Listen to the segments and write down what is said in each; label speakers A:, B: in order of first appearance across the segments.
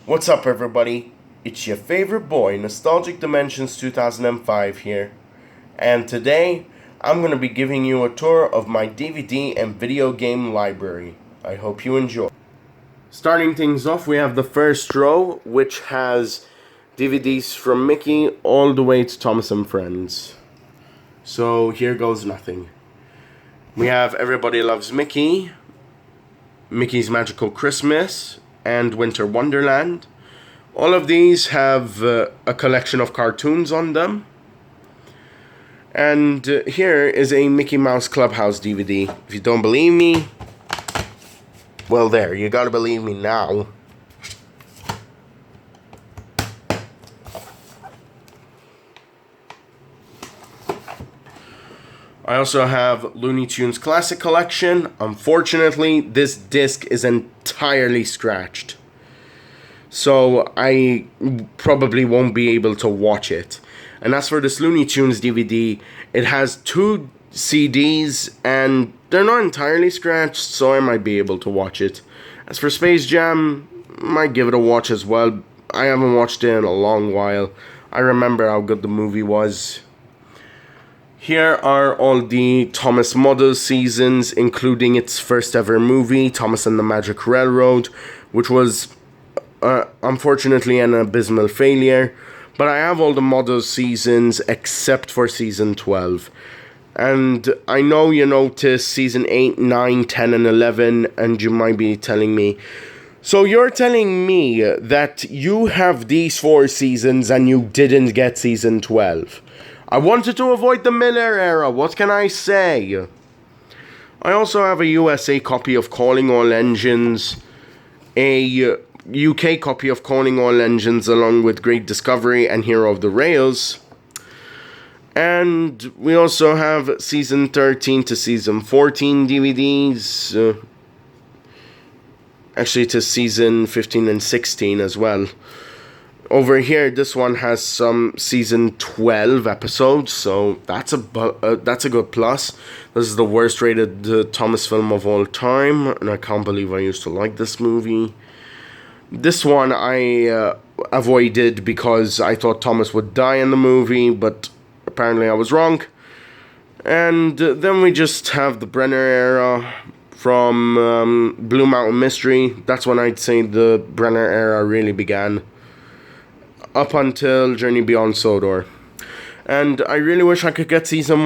A: What's up, everybody? It's your favorite boy, Nostalgic Dimensions 2005 here, and today I'm going to be giving you a tour of my DVD and video game library. I hope you enjoy. Starting things off, we have the first row, which has DVDs from Mickey all the way to Thomas and Friends. So here goes nothing. We have Everybody Loves Mickey, Mickey's Magical Christmas, and Winter Wonderland. All of these have a collection of cartoons on them. And here is a Mickey Mouse Clubhouse DVD. If you don't believe me, well, there, you gotta believe me now. I also have Looney Tunes Classic Collection. Unfortunately, this disc is entirely scratched, so I probably won't be able to watch it. And as for this Looney Tunes DVD, it has 2 CDs, and they're not entirely scratched, so I might be able to watch it. As for Space Jam, I might give it a watch as well. I haven't watched it in a long while. I remember how good the movie was. Here are all the Thomas Model seasons, including its first ever movie, Thomas and the Magic Railroad, which was unfortunately an abysmal failure. But I have all the Model seasons except for season 12. And I know you noticed season 8, 9, 10, and 11, and you might be telling me, so you're telling me that you have these 4 seasons and you didn't get season 12. I wanted to avoid the Miller era, what can I say? I also have a USA copy of Calling All Engines, a UK copy of Calling All Engines along with Great Discovery and Hero of the Rails. And we also have season 13 to season 14 DVDs. Actually to season 15 and 16 as well. Over here, this one has some season 12 episodes, so that's a good plus. This is the worst rated Thomas film of all time, and I can't believe I used to like this movie. This one I avoided because I thought Thomas would die in the movie, but apparently I was wrong. And then we just have the Brenner era from Blue Mountain Mystery. That's when I'd say the Brenner era really began, up until Journey Beyond Sodor. And I really wish I could get season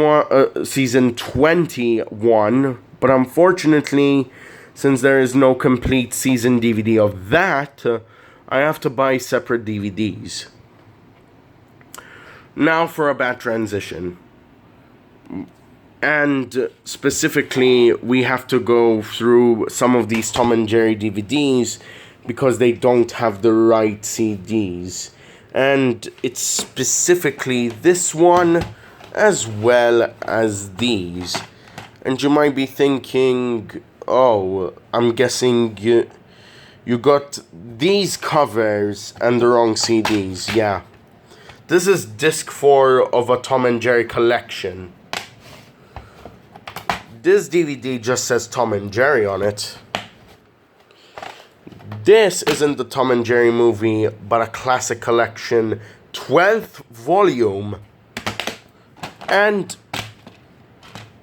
A: 21, but unfortunately, since there is no complete season DVD of that, I have to buy separate DVDs. Now for a bad transition. And specifically, we have to go through some of these Tom and Jerry DVDs because they don't have the right CDs. And it's specifically this one as well as these. And you might be thinking, oh, I'm guessing you got these covers and the wrong CDs. Yeah. This is disc 4 of a Tom and Jerry collection. This DVD just says Tom and Jerry on it. This isn't the Tom and Jerry movie, but a classic collection, 12th volume. And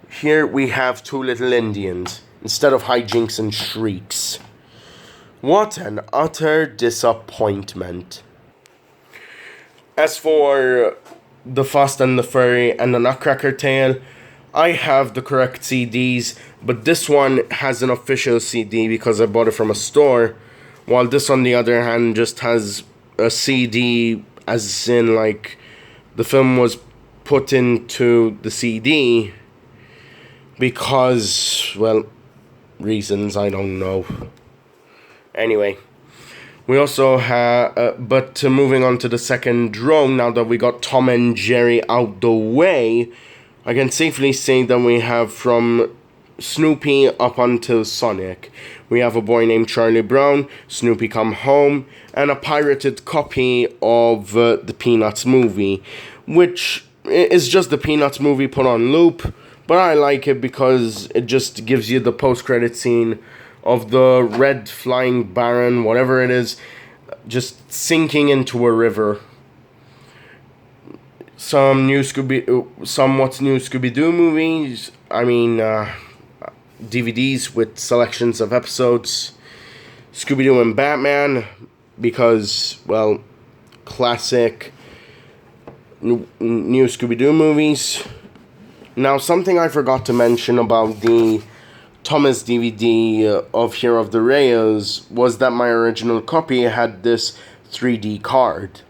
A: here we have 2 little Indians, instead of hijinks and shrieks. What an utter disappointment. As for The Fast and the Furry and the Nutcracker Tale, I have the correct CDs, but this one has an official CD because I bought it from a store, while this, on the other hand, just has a CD, as in, like, the film was put into the CD because, well, reasons I don't know. Anyway, we also have, but moving on to the second row, now that we got Tom and Jerry out the way, I can safely say that we have from Snoopy up until Sonic. We have A Boy Named Charlie Brown, Snoopy Come Home, and a pirated copy of the Peanuts movie, which is just the Peanuts movie put on loop, but I like it because it just gives you the post-credit scene of the red flying baron, whatever it is. just sinking into a river. Some what's new Scooby-Doo movies. DVDs with selections of episodes. Scooby-Doo and Batman, because, well, classic new Scooby-Doo movies. Now, something I forgot to mention about the Thomas DVD of Hero of the Rails was that my original copy had this 3D card.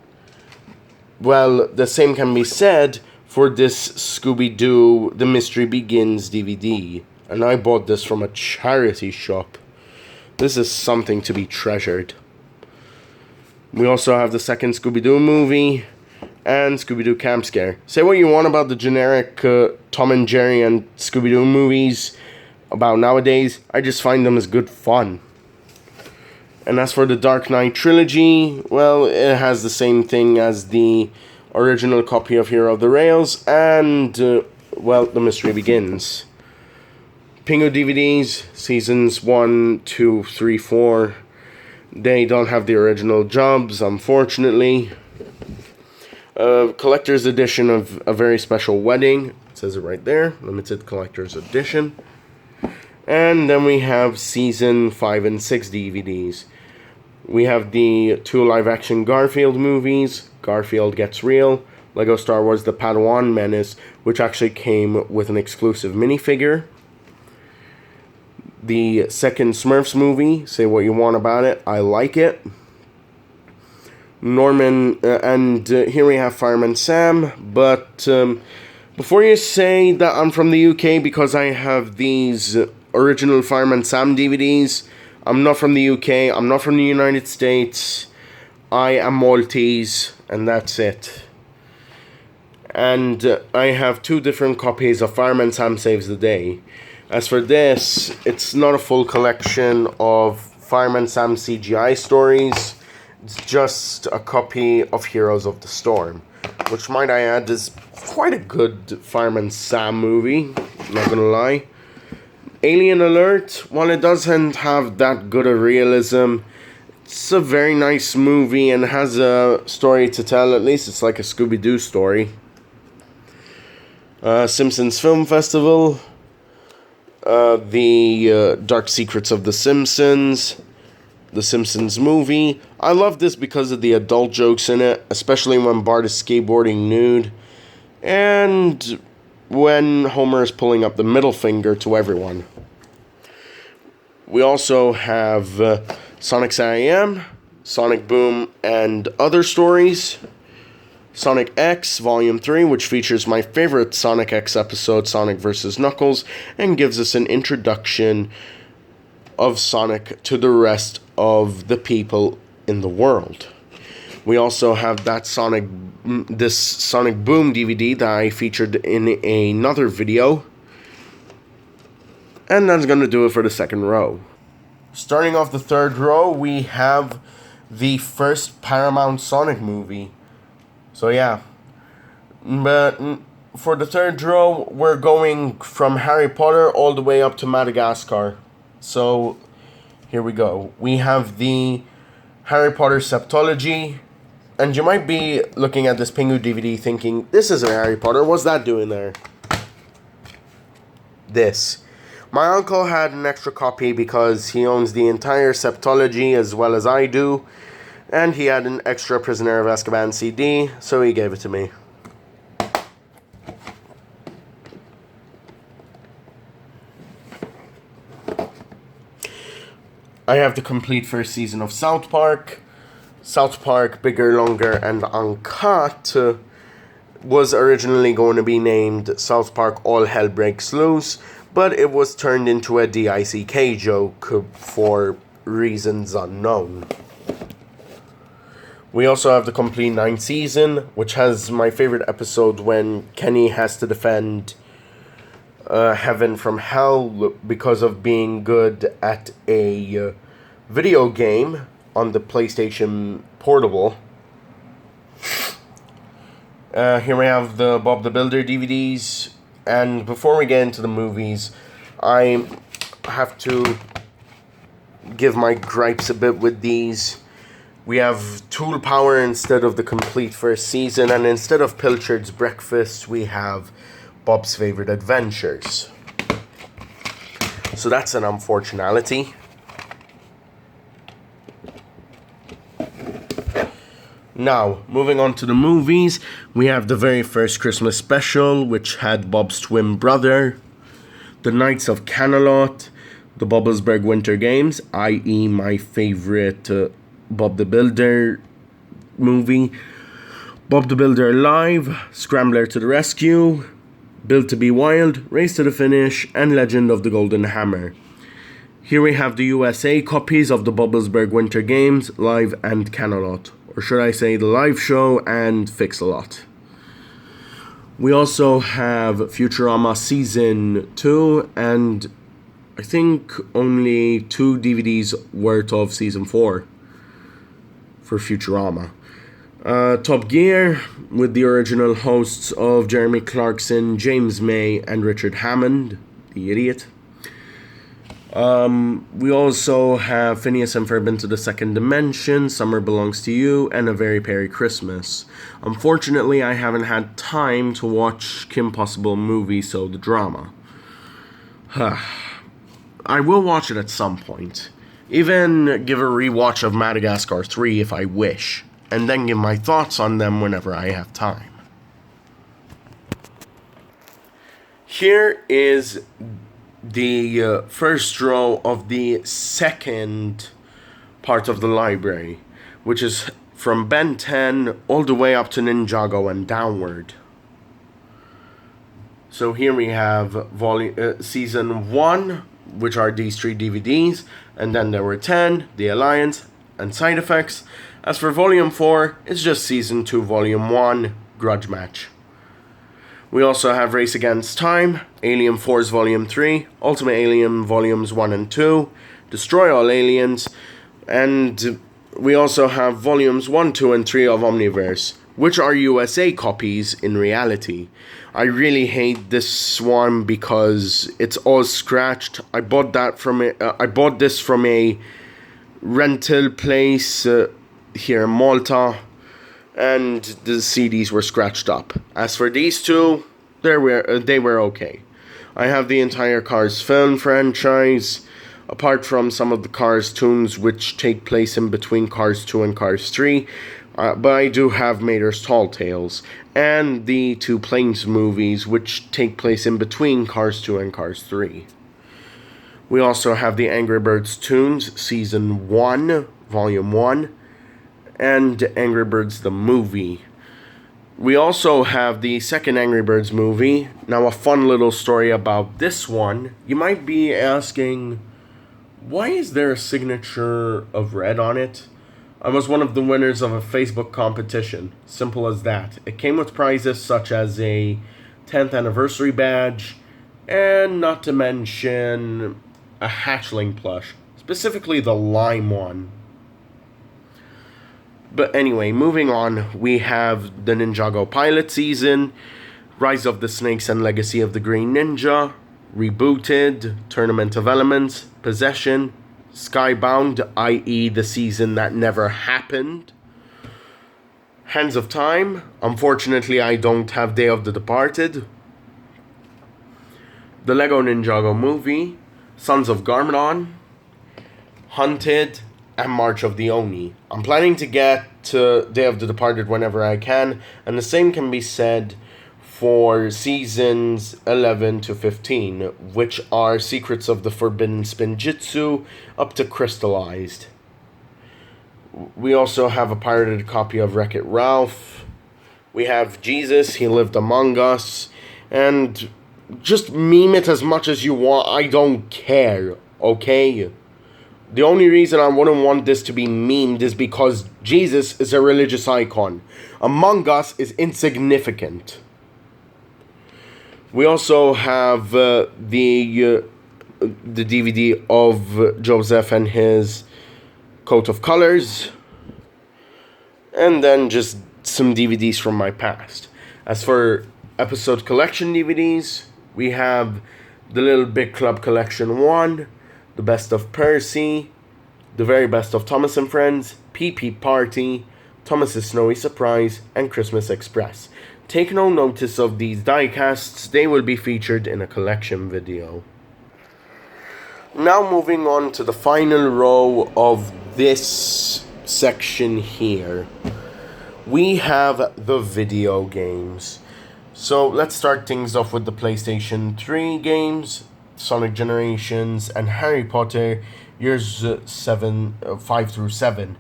A: Well, the same can be said for this Scooby-Doo The Mystery Begins DVD. And I bought this from a charity shop. This is something to be treasured. We also have the second Scooby-Doo movie and Scooby-Doo Camp Scare. Say what you want about the generic Tom and Jerry and Scooby-Doo movies about nowadays, I just find them as good fun. And as for the Dark Knight trilogy, well, it has the same thing as the original copy of Hero of the Rails and, The Mystery Begins. Pingu DVDs, seasons 1, 2, 3, 4. They don't have the original jobs, unfortunately. Collector's edition of A Very Special Wedding. It says it right there. Limited Collector's Edition. And then we have season 5 and 6 DVDs. We have the 2 live-action Garfield movies, Garfield Gets Real, Lego Star Wars The Padawan Menace, which actually came with an exclusive minifigure. The second Smurfs movie, say what you want about it, I like it. Here we have Fireman Sam, but before you say that I'm from the UK because I have these original Fireman Sam DVDs, I'm not from the UK, I'm not from the United States, I am Maltese, and that's it. And I have 2 different copies of Fireman Sam Saves the Day. As for this, it's not a full collection of Fireman Sam CGI stories, it's just a copy of Heroes of the Storm, which, might I add, is quite a good Fireman Sam movie, not gonna lie. Alien Alert, while it doesn't have that good a realism, it's a very nice movie and has a story to tell. At least it's like a Scooby-Doo story. Simpsons Film Festival, the Dark Secrets of the Simpsons, the Simpsons movie. I love this because of the adult jokes in it, especially when Bart is skateboarding nude, and when Homer is pulling up the middle finger to everyone. We also have Sonic SAM, Sonic Boom, and Other Stories. Sonic X Volume 3, which features my favorite Sonic X episode, Sonic vs. Knuckles, and gives us an introduction of Sonic to the rest of the people in the world. We also have this Sonic Boom DVD that I featured in another video. And that's going to do it for the second row. Starting off the third row, we have the first Paramount Sonic movie. So yeah. But for the third row, we're going from Harry Potter all the way up to Madagascar. So here we go. We have the Harry Potter Septology. And you might be looking at this Pingu DVD thinking, this isn't Harry Potter, what's that doing there? This. My uncle had an extra copy because he owns the entire Septology as well as I do. And he had an extra Prisoner of Azkaban CD, so he gave it to me. I have the complete first season of South Park. South Park Bigger, Longer, and Uncut was originally going to be named South Park All Hell Breaks Loose, but it was turned into a DICK joke for reasons unknown. We also have the complete 9th season, which has my favorite episode when Kenny has to defend Heaven from Hell because of being good at a video game on the PlayStation Portable. Here we have the Bob the Builder DVDs. And before we get into the movies, I have to give my gripes a bit with these. We have Tool Power instead of the complete first season, and instead of Pilchard's Breakfast, we have Bob's Favorite Adventures. So that's an unfortunality. Now, moving on to the movies, we have the very first Christmas special, which had Bob's twin brother, The Knights of Camelot, the Bubblesburg Winter Games, i.e. my favorite Bob the Builder movie, Bob the Builder Live, Scrambler to the Rescue, Built to be Wild, Race to the Finish, and Legend of the Golden Hammer. Here we have the USA copies of the Bubblesburg Winter Games, Live and Camelot, or should I say the live show and Fix-a-Lot. We also have Futurama Season 2, and I think only 2 DVDs worth of Season 4 for Futurama. Top Gear, with the original hosts of Jeremy Clarkson, James May, and Richard Hammond, the idiot. We also have Phineas and Ferb Into the Second Dimension, Summer Belongs to You, and A Very Merry Christmas. Unfortunately, I haven't had time to watch Kim Possible movie, so the drama. I will watch it at some point. Even give a rewatch of Madagascar 3 if I wish, and then give my thoughts on them whenever I have time. Here is the first row of the second part of the library, which is from Ben 10 all the way up to Ninjago and downward. So here we have Season 1, which are these 3 DVDs, and then there were 10, The Alliance, and Side Effects. As for Volume 4, it's just Season 2, Volume 1, Grudge Match. We also have Race Against Time, Alien Force Volume 3, Ultimate Alien Volumes 1 and 2, Destroy All Aliens, and we also have Volumes 1, 2, and 3 of Omniverse, which are USA copies in reality. I really hate this one because it's all scratched. I bought this from a rental place here in Malta, and the CDs were scratched up. As for these two, they were okay. I have the entire Cars film franchise, apart from some of the Cars tunes which take place in between Cars 2 and Cars 3. But I do have Mater's Tall Tales, and the 2 Planes movies, which take place in between Cars 2 and Cars 3. We also have the Angry Birds tunes, Season 1, Volume 1, and Angry Birds the movie. We also have the second Angry Birds movie. Now, a fun little story about this one. You might be asking, why is there a signature of red on it? I was one of the winners of a Facebook competition. Simple as that. It came with prizes such as a 10th anniversary badge, and not to mention a hatchling plush. Specifically the lime one. But anyway, moving on, we have the Ninjago pilot season, Rise of the Snakes and Legacy of the Green Ninja, Rebooted, Tournament of Elements, Possession, Skybound, i.e. the season that never happened, Hands of Time, unfortunately I don't have Day of the Departed, the Lego Ninjago movie, Sons of Garmadon, Hunted, and March of the Oni. I'm planning to get to Day of the Departed whenever I can, and the same can be said for seasons 11 to 15, which are Secrets of the Forbidden Spinjitzu up to Crystallized. We also have a pirated copy of Wreck-It Ralph. We have Jesus, He Lived Among Us, and just meme it as much as you want, I don't care, okay? The only reason I wouldn't want this to be memed is because Jesus is a religious icon. Among Us is insignificant. We also have the DVD of Joseph and his Coat of Colors, and then just some DVDs from my past. As for episode collection DVDs, we have the Little Big Club Collection 1, The Best of Percy, The The Very Best of Thomas and Friends, PP Party, Thomas's Snowy Surprise, and Christmas Express. Take no notice of these diecasts, they will be featured in a collection video. Now moving on to the final row of this section here. We have the video games. So let's start things off with the PlayStation 3 games, Sonic Generations, and Harry Potter years 5 through 7.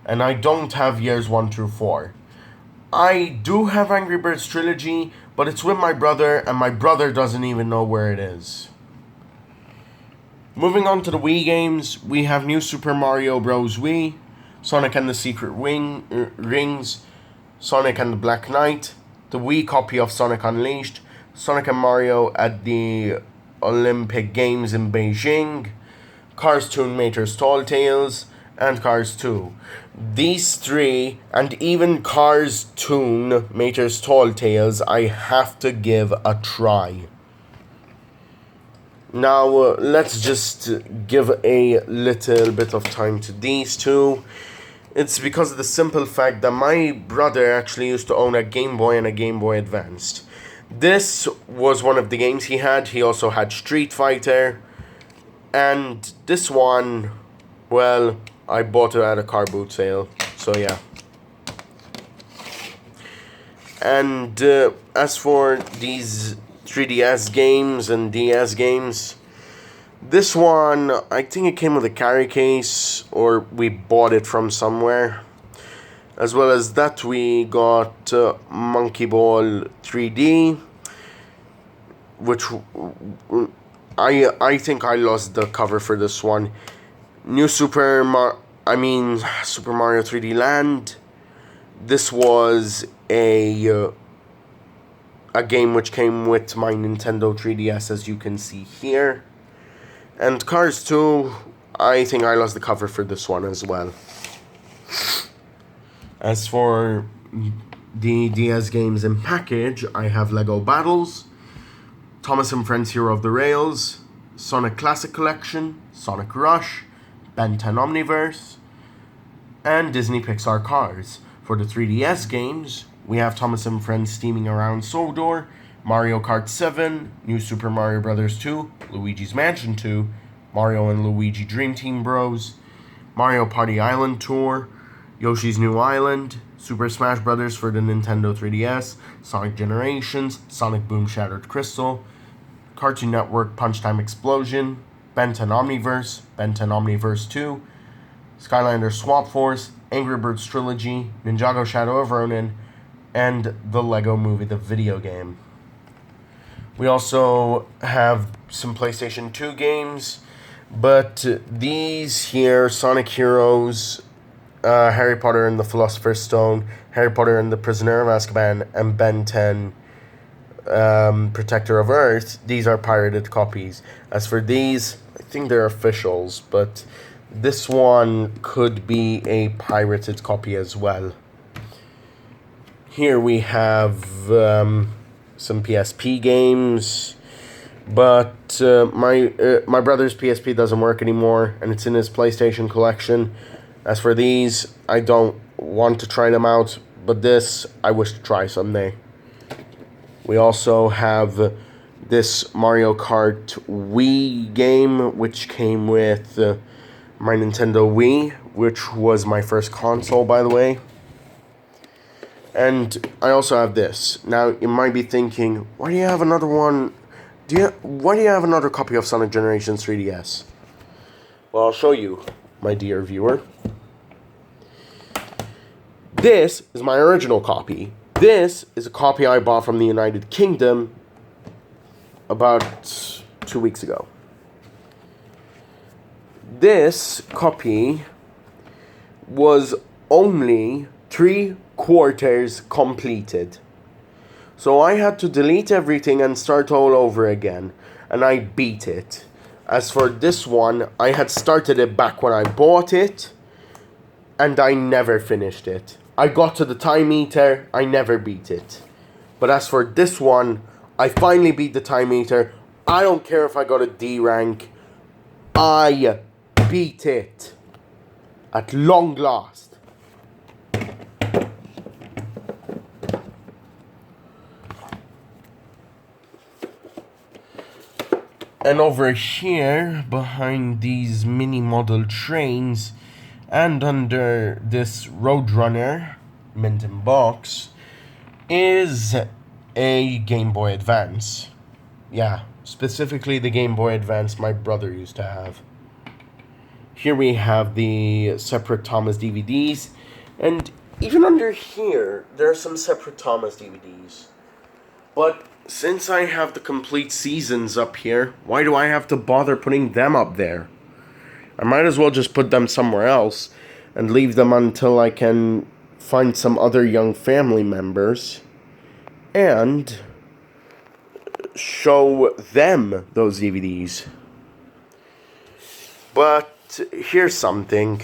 A: And I don't have years 1 through 4. I do have Angry Birds Trilogy, but it's with my brother, and my brother doesn't even know where it is. Moving on to the Wii games, we have New Super Mario Bros. Wii, Sonic and the Secret Rings, Sonic and the Black Knight, the Wii copy of Sonic Unleashed, Sonic and Mario at the Olympic Games in Beijing, Cars Toon Mater's Tall Tales, and Cars 2. These three, and even Cars Toon Mater's Tall Tales, I have to give a try. Now, let's just give a little bit of time to these two. It's because of the simple fact that my brother actually used to own a Game Boy and a Game Boy Advanced. This was one of the games he had. He also had Street Fighter. And this one, well, I bought it at a car boot sale. So, yeah. And as for these 3DS games and DS games, this one, I think it came with a carry case, or we bought it from somewhere. As well as that, we got Monkey Ball 3D, which I think I lost the cover for this one. New Super Mario 3D Land. This was a game which came with my Nintendo 3DS, as you can see here. And Cars 2, I think I lost the cover for this one as well. As for the DS games in package, I have Lego Battles, Thomas and Friends Hero of the Rails, Sonic Classic Collection, Sonic Rush, Ben 10 Omniverse, and Disney Pixar Cars. For the 3DS games, we have Thomas and Friends Steaming Around Sodor, Mario Kart 7, New Super Mario Bros. 2, Luigi's Mansion 2, Mario and Luigi Dream Team Bros, Mario Party Island Tour, Yoshi's New Island, Super Smash Bros. For the Nintendo 3DS, Sonic Generations, Sonic Boom Shattered Crystal, Cartoon Network Punch Time Explosion, Ben 10 Omniverse, Ben 10 Omniverse 2, Skylander Swap Force, Angry Birds Trilogy, Ninjago Shadow of Ronin, and the Lego Movie the video game. We also have some PlayStation 2 games, but these here, Sonic Heroes, Harry Potter and the Philosopher's Stone, Harry Potter and the Prisoner of Azkaban, and Ben 10 Protector of Earth, these are pirated copies. As for these, I think they're officials, but this one could be a pirated copy as well. Here we have some PSP games, but my brother's PSP doesn't work anymore, and it's in his PlayStation collection. As for these, I don't want to try them out, but this I wish to try someday. We also have this Mario Kart Wii game, which came with my Nintendo Wii, which was my first console, by the way. And I also have this. Now, you might be thinking, why do you have another one? Why do you have another copy of Sonic Generations 3DS? Well, I'll show you, my dear viewer. This is my original copy. This is a copy I bought from the United Kingdom about 2 weeks ago. This copy was only 3/4 completed. So I had to delete everything and start all over again, and I beat it. As for this one, I had started it back when I bought it, and I never finished it. I got to the time meter, I never beat it. But as for this one, I finally beat the time meter. I don't care if I got a D rank. I beat it. At long last. And over here, behind these mini model trains, and under this Roadrunner mint in box, is a Game Boy Advance. Yeah, specifically the Game Boy Advance my brother used to have. Here we have the separate Thomas DVDs, and even under here, there are some separate Thomas DVDs. But since I have the complete seasons up here, why do I have to bother putting them up there? I might as well just put them somewhere else and leave them until I can find some other young family members and show them those DVDs. But here's something.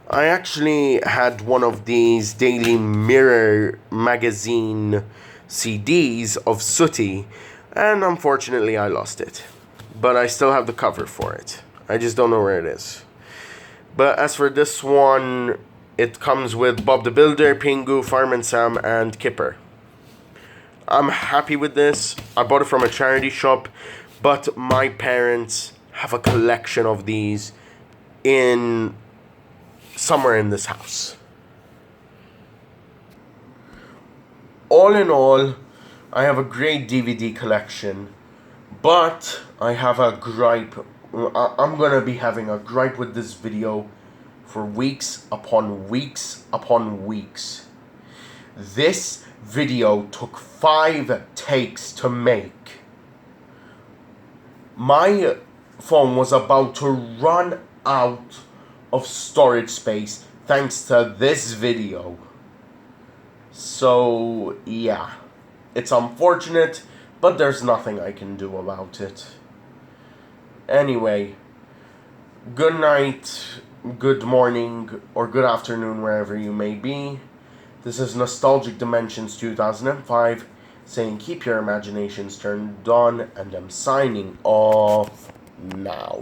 A: I actually had one of these Daily Mirror magazine CDs of Sooty, and unfortunately I lost it. But I still have the cover for it. I just don't know where it is. But as for this one, it comes with Bob the Builder, Pingu, Fireman Sam, and Kipper. I'm happy with this. I bought it from a charity shop, but my parents have a collection of these in somewhere in this house. All in all, I have a great DVD collection, but I have a gripe. I'm gonna be having a gripe with this video for weeks upon weeks upon weeks. This video took 5 takes to make. My phone was about to run out of storage space thanks to this video. So, yeah, it's unfortunate, but there's nothing I can do about it. Anyway, good night, good morning, or good afternoon, wherever you may be. This is Nostalgic Dimensions 2005, saying keep your imaginations turned on, and I'm signing off now.